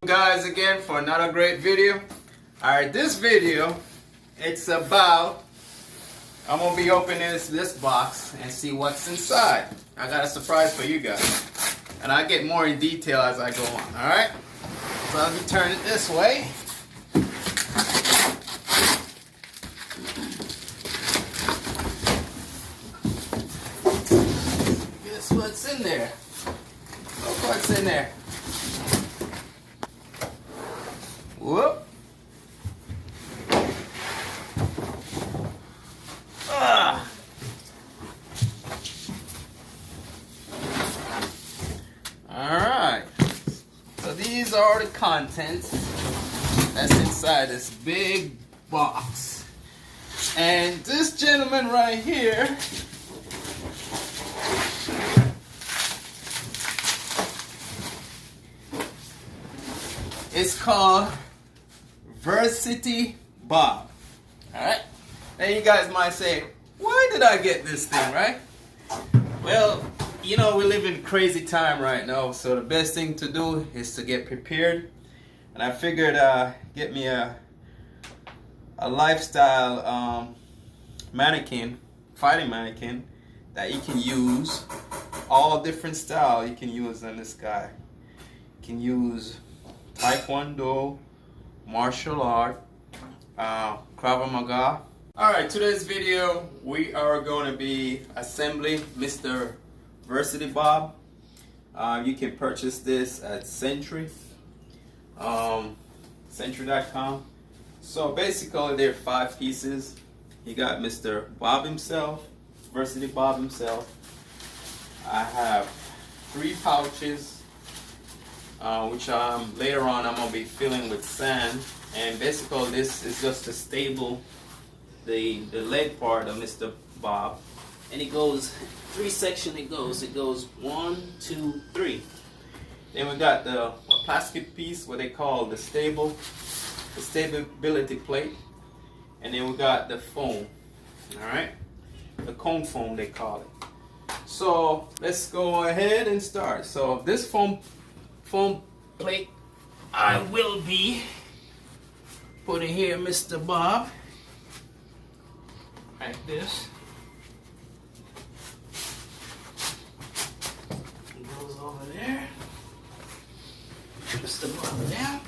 Guys, again for another great video. Alright, this video, it's about, I'm gonna be opening this box and see what's inside. I got a surprise for you guys, and I'll get more in detail as I go on. Alright, so I'll be turning it this way. Guess what's in there? Look what's in there. Whoop. Ah. Alright. So these are the contents that's inside this big box. And this gentleman right here is called Versys Bob. Alright? Now you guys might say, why did I get this thing, right? Well, you know, we live in a crazy time right now, so the best thing to do is to get prepared. And I figured get me a lifestyle mannequin, fighting mannequin, that you can use all different style you can use on this guy. You can use Taekwondo, martial art, Krav Maga. Alright, today's video we are going to be assembling Mr. Versys Bob. You can purchase this at Century, Century.com. So basically there are 5 pieces. You got Mr. Bob himself, Versys Bob himself. I have 3 pouches, which later on I'm going to be filling with sand. And basically this is just to stable the leg part of Mr. Bob. And it goes 3 sections. It goes 1, 2, 3. Then we got the plastic piece, what they call the stability plate. And then we got the foam. Alright, the cone foam they call it. So let's go ahead and start. So this foam plate I will be putting here Mr. Bob, like this. It goes over there. Mr. Bob down.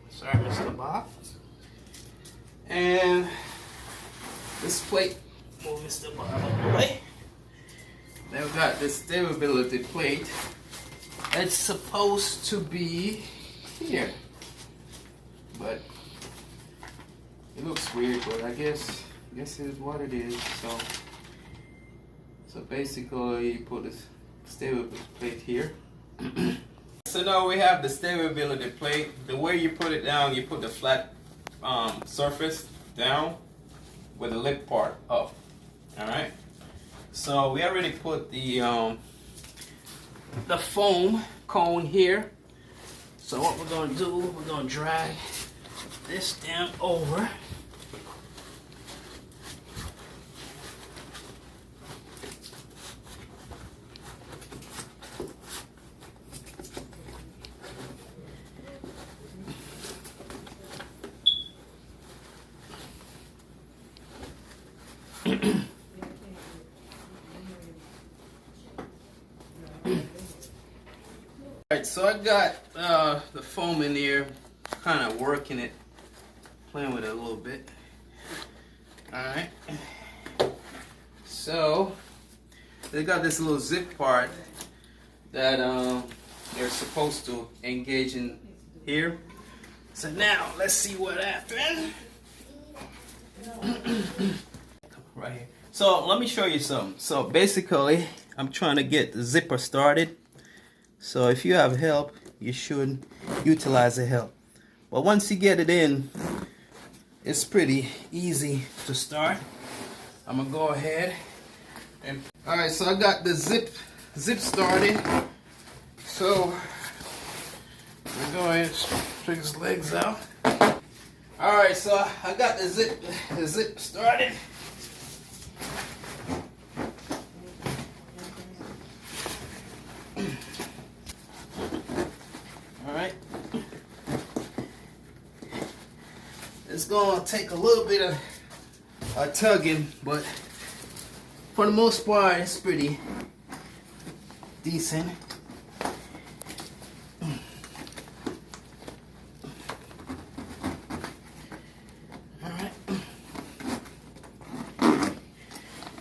Sorry, Mr. Bob. And this plate, move Mr. Bob out of the way. Then we got this stability plate. It's supposed to be here, but it looks weird. But I guess it's what it is. So basically, you put this stability plate here. So now we have the stability plate. The way you put it down, you put the flat surface down with the lip part up. All right. So we already put the foam cone here. So what we're going to do, we're going to drag this down over. Alright, so I got the foam in here, kind of working it, playing with it a little bit. Alright, so they got this little zip part that they're supposed to engage in here. So now let's see what happened. Right here. So let me show you something. So basically I'm trying to get the zipper started. So if you have help, you should utilize the help. But once you get it in, it's pretty easy to start. I'm gonna go ahead and alright, so I got the zip started. So I'm going to stretch his legs out. Alright, so I got the zip started. gonna take a little bit of tugging, but for the most part, it's pretty decent. Alright.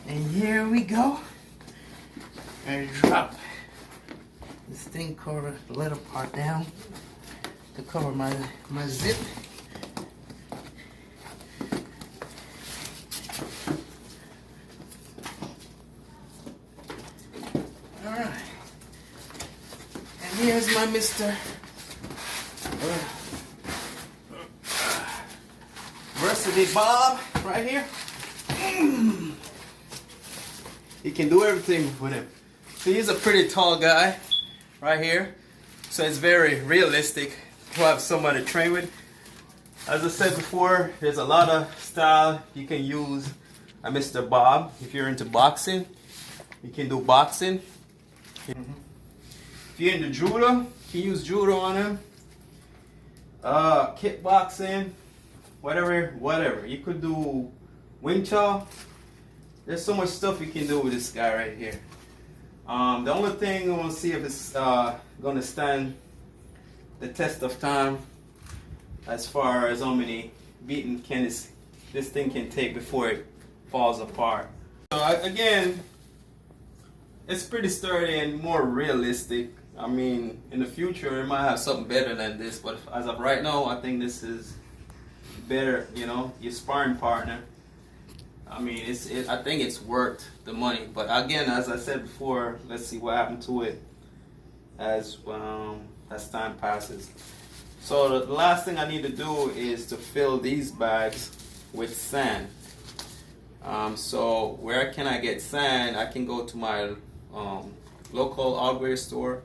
And here we go. And drop this thing cover the little part down to cover my zip. Alright. And here's my Mr. Versys Bob right here. You can do everything with him. So he's a pretty tall guy right here. So it's very realistic to have someone to train with. As I said before, there's a lot of style you can use a Mr. Bob. If you're into boxing, you can do boxing. If you're into judo, you can use judo on him. Kickboxing, whatever. You could do Wing Chun. There's so much stuff you can do with this guy right here. The only thing I want to see if it's going to stand the test of time as far as how many beating this thing can take before it falls apart. So again, it's pretty sturdy and more realistic. I mean, in the future it might have something better than this, but as of right now, I think this is better. You know, your sparring partner. I mean, I think it's worth the money. But again, as I said before, let's see what happened to it as time passes. So the last thing I need to do is to fill these bags with sand. So where can I get sand? I can go to my local hardware store,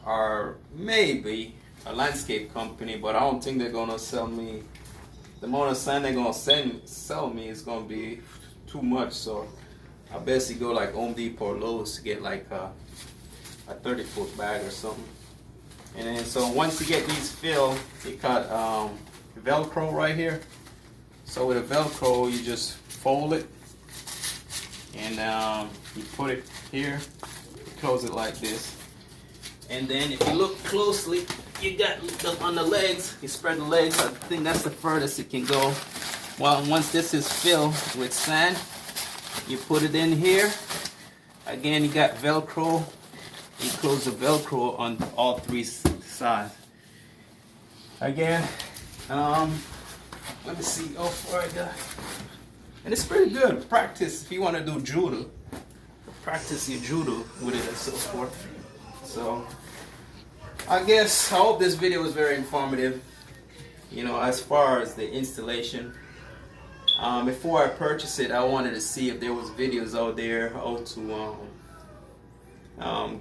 or maybe a landscape company, but I don't think they're gonna sell me. The amount of sand they're gonna sell me is gonna be too much. So I basically go like Home Depot or Lowe's to get like a 30-foot bag or something. And then so once you get these filled, you got Velcro right here. So with a Velcro, you just fold it and you put it here, close it like this. And then if you look closely, you got on the legs, you spread the legs. I think that's the furthest it can go. Well, once this is filled with sand, you put it in here. Again, you got Velcro. You close the Velcro on all three sides. Again, let me see how far I got. And it's pretty good. Practice if you want to do judo. Practice your judo with it and so forth. So I guess I hope this video was very informative. You know, as far as the installation. Before I purchased it, I wanted to see if there was videos out there how to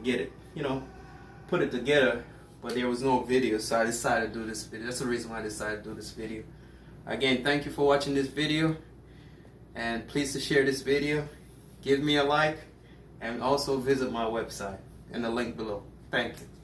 get it, you know, put it together. But there was no video, so I decided to do this video. That's the reason why I decided to do this video. Again, thank you for watching this video, and please to share this video, give me a like, and also visit my website in the link below. Thank you.